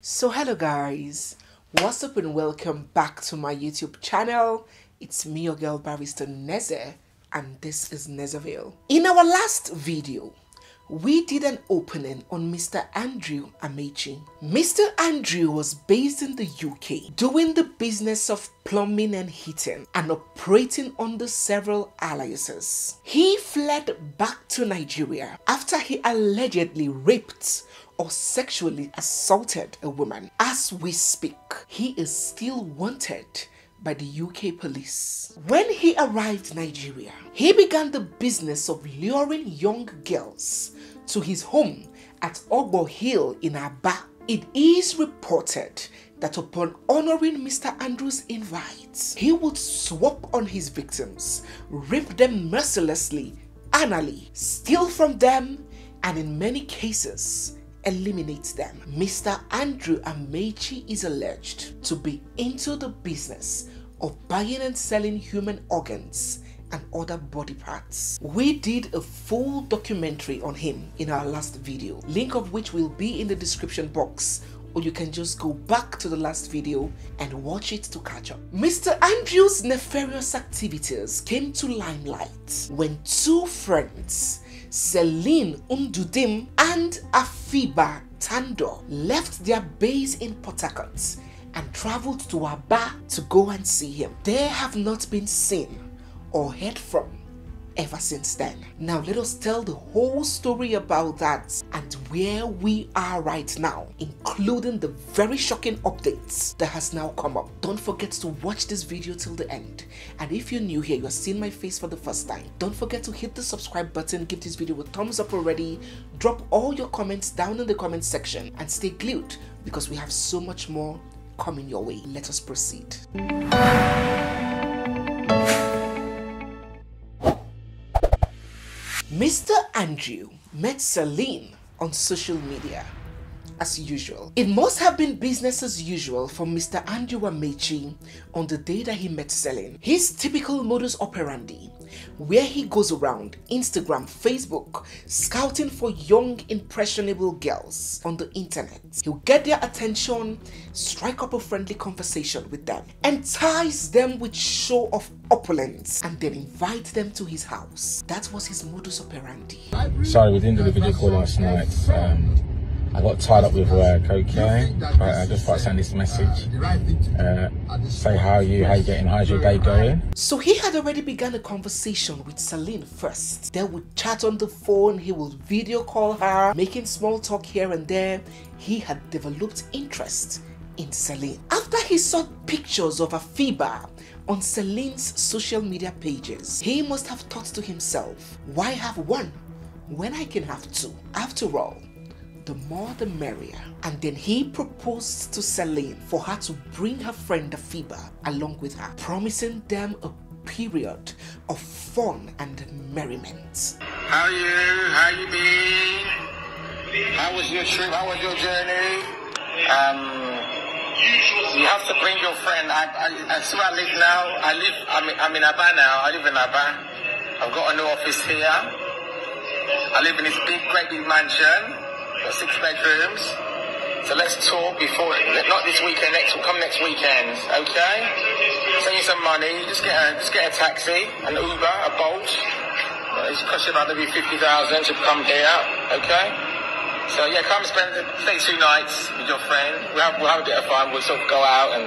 So hello guys, what's up and welcome back to my YouTube channel. It's me, your girl barrister Neze, and this is Nezeville. In our last video, we did an opening on Mr. Andrew AMECHI. Mr. Andrew was based in the UK, doing the business of plumbing and heating and operating under several aliases. He fled back to Nigeria after he allegedly raped or sexually assaulted a woman. As we speak, he is still wanted by the UK police. When he arrived in Nigeria, he began the business of luring young girls to his home at Ogbo Hill in AFIBAH. It is reported that upon honoring Mr. Andrew's invites, he would swap on his victims, rape them mercilessly, anally, steal from them, and in many cases, eliminate them. Mr. Andrew AMECHI is alleged to be into the business of buying and selling human organs and other body parts. We did a full documentary on him in our last video, link of which will be in the description box, or you can just go back to the last video and watch it to catch up. Mr. Andrew's nefarious activities came to limelight when two friends, CELINE and AFIBAH Tando, left their base in Port Harcourt and traveled to AFIBAH to go and see him. They have not been seen or heard from ever since then. Now let us tell the whole story about that and where we are right now, including the very shocking updates that has now come up. Don't forget to watch this video till the end, and if you're new here, you're seeing my face for the first time, don't forget to hit the subscribe button, give this video a thumbs up already, drop all your comments down in the comment section, and stay glued because we have so much more coming your way. Let us proceed. Mr. Andrew met CELINE on social media as usual. It must have been business as usual for Mr. Andrew AMECHI on the day that he met CELINE. His typical modus operandi, where he goes around Instagram, Facebook, scouting for young, impressionable girls on the internet. He'll get their attention, strike up a friendly conversation with them, entice them with show of opulence, and then invite them to his house. That was his modus operandi. Sorry, we didn't do the video call last night. I got tied up with work, okay? But I just thought I'd send this message. Say how you getting, how's your day going? So he had already begun a conversation with CELINE first. They would chat on the phone, he would video call her, making small talk here and there. He had developed interest in CELINE. After he saw pictures of AFIBAH on CELINE's social media pages, he must have thought to himself, why have one when I can have two? After all, the more the merrier. And then he proposed to CELINE for her to bring her friend AFIBAH along with her, promising them a period of fun and merriment. How you been? How was your trip? How was your journey? You have to bring your friend. That's where I live now. I'm in AFIBAH now. I live in AFIBAH. I've got a new office here. I live in this great big mansion. Got 6 bedrooms. So let's talk before, not this weekend, come next weekend, okay? Send you some money, just get a taxi, an Uber, a Bolt. It's cost you about maybe 50,000 to come here, okay? So yeah, come stay 2 nights with your friend. We'll have a bit of fun. We'll sort of go out and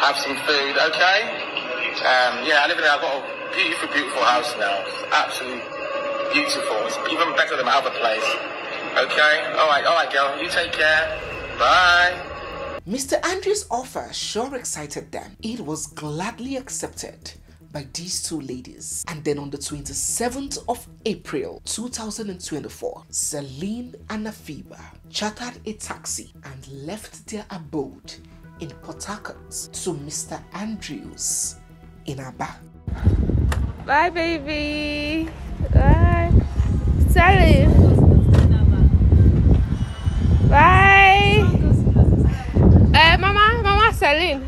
have some food, okay? Yeah, I've got a beautiful house now. It's absolutely beautiful. It's even better than my other place. Okay, all right, girl. You take care. Bye. Mr. Andrew's offer sure excited them. It was gladly accepted by these two ladies. And then on the 27th of April 2024, CELINE and AFIBAH chartered a taxi and left their abode in Port Harcourt to Mr. Andrew's in AFIBAH. Bye, baby. Bye. CELINE. Bye. Mama, CELINE.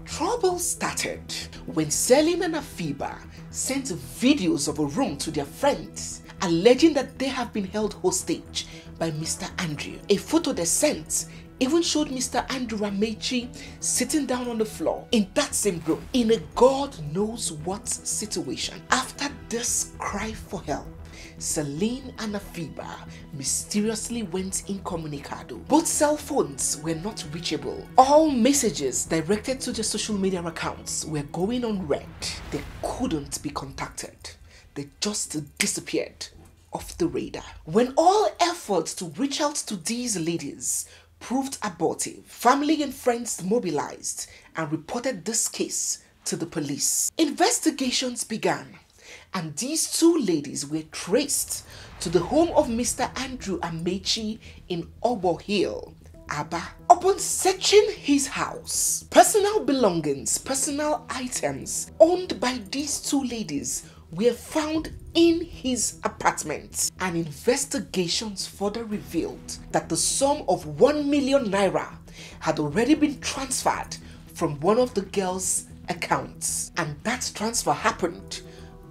Trouble started when CELINE and AFIBAH sent videos of a room to their friends, alleging that they have been held hostage by Mr. Andrew. A photo they sent even showed Mr. Andrew Amechi sitting down on the floor in that same room in a God knows what situation. After this cry for help, CELINE and AFIBAH mysteriously went incommunicado. Both cell phones were not reachable. All messages directed to their social media accounts were going on red. They couldn't be contacted. They just disappeared off the radar. When all efforts to reach out to these ladies proved abortive, family and friends mobilized and reported this case to the police. Investigations began, and these two ladies were traced to the home of Mr. Andrew Amechi in Obo Hill, Aba. Upon searching his house, personal belongings, personal items owned by these two ladies were found in his apartment, and investigations further revealed that the sum of 1 million naira had already been transferred from one of the girls' accounts, and that transfer happened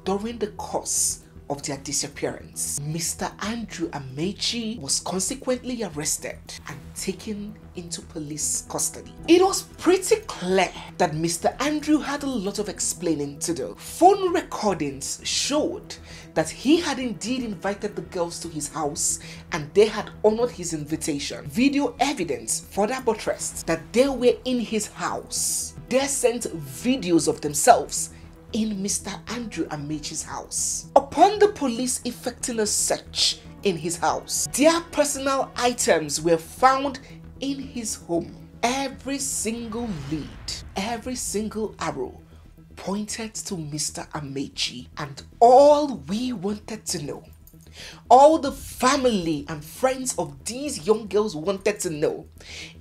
during the course of their disappearance. Mr. Andrew Amechi was consequently arrested and taken into police custody. It was pretty clear that Mr. Andrew had a lot of explaining to do. Phone recordings showed that he had indeed invited the girls to his house and they had honored his invitation. Video evidence further buttressed that they were in his house. They sent videos of themselves in Mr. Andrew Amechi's house. Upon the police effecting a search in his house, their personal items were found in his home. Every single lead, every single arrow pointed to Mr. Amechi, and all we wanted to know, all the family and friends of these young girls wanted to know,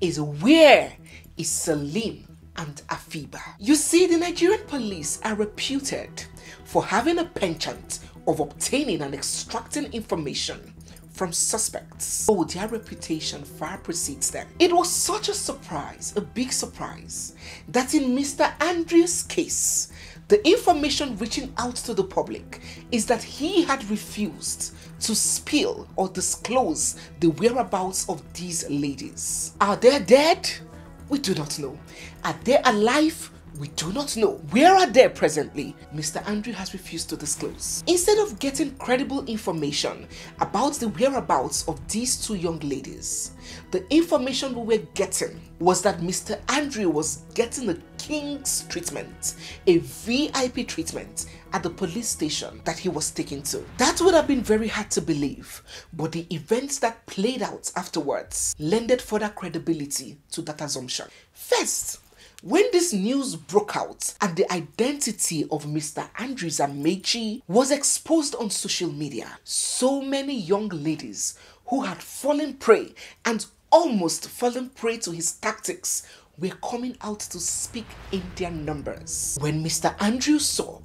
is where is CELINE and AFIBAH. You see, the Nigerian police are reputed for having a penchant of obtaining and extracting information from suspects. Oh, their reputation far precedes them. It was such a surprise, a big surprise, that in Mr. Andrew's case, the information reaching out to the public is that he had refused to spill or disclose the whereabouts of these ladies. Are they dead? We do not know. Are they alive? We do not know. Where are they presently? Mr. Andrew has refused to disclose. Instead of getting credible information about the whereabouts of these two young ladies, the information we were getting was that Mr. Andrew was getting a king's treatment, a VIP treatment at the police station that he was taken to. That would have been very hard to believe, but the events that played out afterwards lended further credibility to that assumption. First, when this news broke out and the identity of Mr. Andrew Amechi was exposed on social media, so many young ladies who had fallen prey and almost fallen prey to his tactics were coming out to speak in their numbers. When Mr. Andrew saw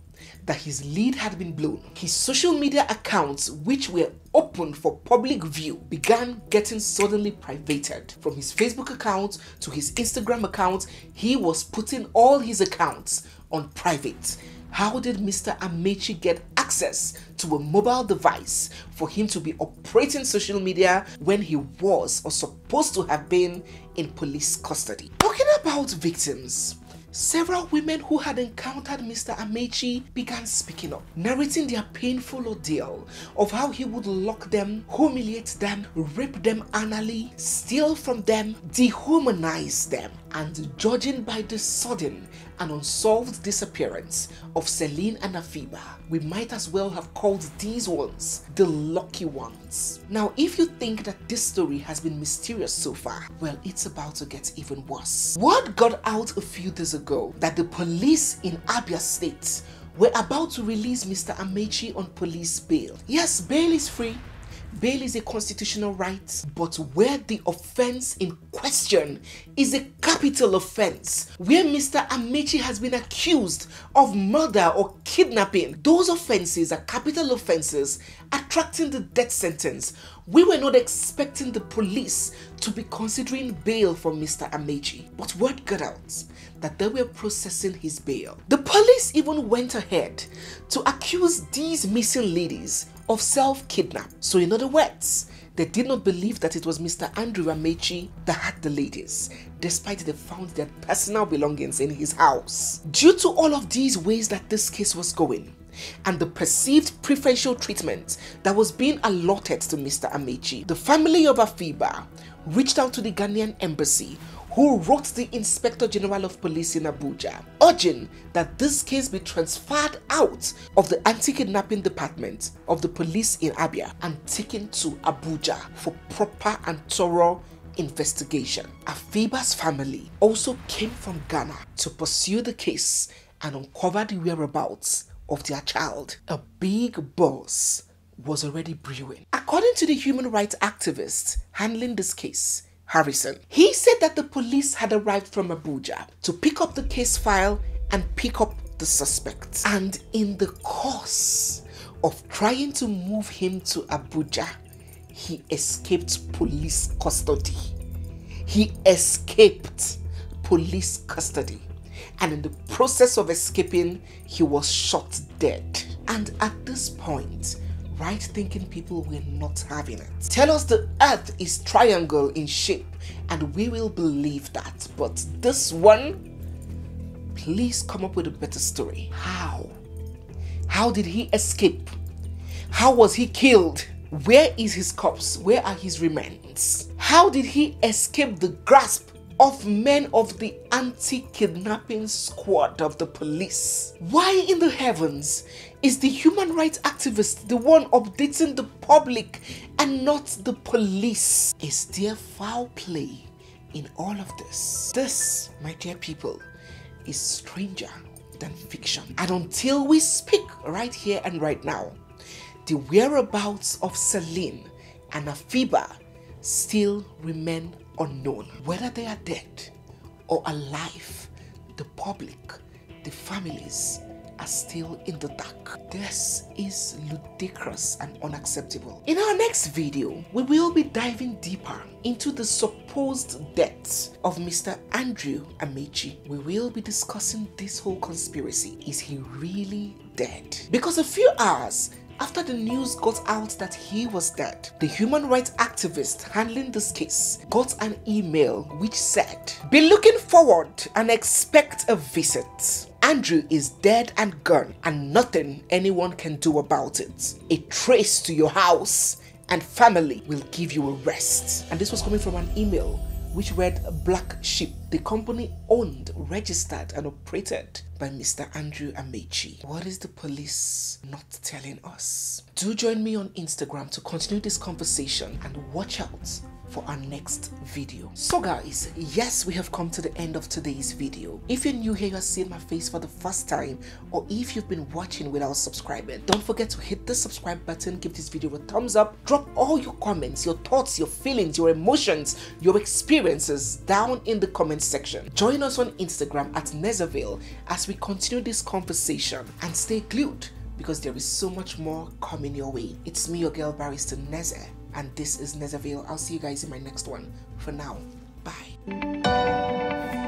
that his lead had been blown, his social media accounts, which were open for public view, began getting suddenly privated. From his Facebook account to his Instagram account, he was putting all his accounts on private. How did Mr. Amechi get access to a mobile device for him to be operating social media when he was or supposed to have been in police custody? Talking about victims, several women who had encountered Mr. Amechi began speaking up, narrating their painful ordeal of how he would lock them, humiliate them, rape them anally, steal from them, dehumanize them, and judging by the sudden and unsolved disappearance of CELINE and AFIBAH, we might as well have called these ones the lucky ones. Now, if you think that this story has been mysterious so far, well, it's about to get even worse. Word got out a few days ago that the police in Abia State were about to release Mr. Amechi on police bail. Yes, bail is free. Bail is a constitutional right, but where the offense in question is a capital offense, where Mr. Amechi has been accused of murder or kidnapping, those offenses are capital offenses attracting the death sentence. We were not expecting the police to be considering bail for Mr. Amechi, but word got out that they were processing his bail. The police even went ahead to accuse these missing ladies of self-kidnap. So in other words, They did not believe that it was Mr. Andrew Amechi that had the ladies, despite they found their personal belongings in his house. Due to all of these ways that this case was going, and the perceived preferential treatment that was being allotted to Mr. Amechi, the family of AFIBAH reached out to the Ghanaian embassy, who wrote the Inspector General of Police in Abuja, urging that this case be transferred out of the anti-kidnapping department of the police in Abia and taken to Abuja for proper and thorough investigation. AFIBAH's family also came from Ghana to pursue the case and uncover the whereabouts of their child. A big buzz was already brewing. According to the human rights activist handling this case, Harrison, he said that the police had arrived from Abuja to pick up the case file and pick up the suspect. And in the course of trying to move him to Abuja, he escaped police custody. He escaped police custody. And in the process of escaping, he was shot dead. And at this point, right-thinking people were not having it. Tell us the earth is triangle in shape and we will believe that. But this one, please come up with a better story. How? How did he escape? How was he killed? Where is his corpse? Where are his remains? How did he escape the grasp of men of the anti-kidnapping squad of the police? Why in the heavens is the human rights activist the one updating the public and not the police? Is there foul play in all of this? This, my dear people, is stranger than fiction. And until we speak right here and right now, the whereabouts of CELINE and AFIBAH still remain unknown. Whether they are dead or alive, the public, the families are still in the dark. This is ludicrous and unacceptable. In our next video, we will be diving deeper into the supposed death of Mr. Andrew Amechi. We will be discussing this whole conspiracy. Is he really dead? Because a few hours after the news got out that he was dead, the human rights activist handling this case got an email which said, "Be looking forward and expect a visit. Andrew is dead and gone and nothing anyone can do about it. A trace to your house and family will give you a rest." And this was coming from an email which read Black Sheep, the company owned, registered and operated by Mr. Andrew Amechi. What is the police not telling us? Do join me on Instagram to continue this conversation and watch out for our next video. So guys, yes, we have come to the end of today's video. If you're new here, you're seeing my face for the first time, or if you've been watching without subscribing, don't forget to hit the subscribe button, give this video a thumbs up, drop all your comments, your thoughts, your feelings, your emotions, your experiences down in the comment section. Join us on Instagram at Nezeville as we continue this conversation, and stay glued because there is so much more coming your way. It's me, your girl barrister Neze, and this is Nezeville. I'll see you guys in my next one. For now, bye.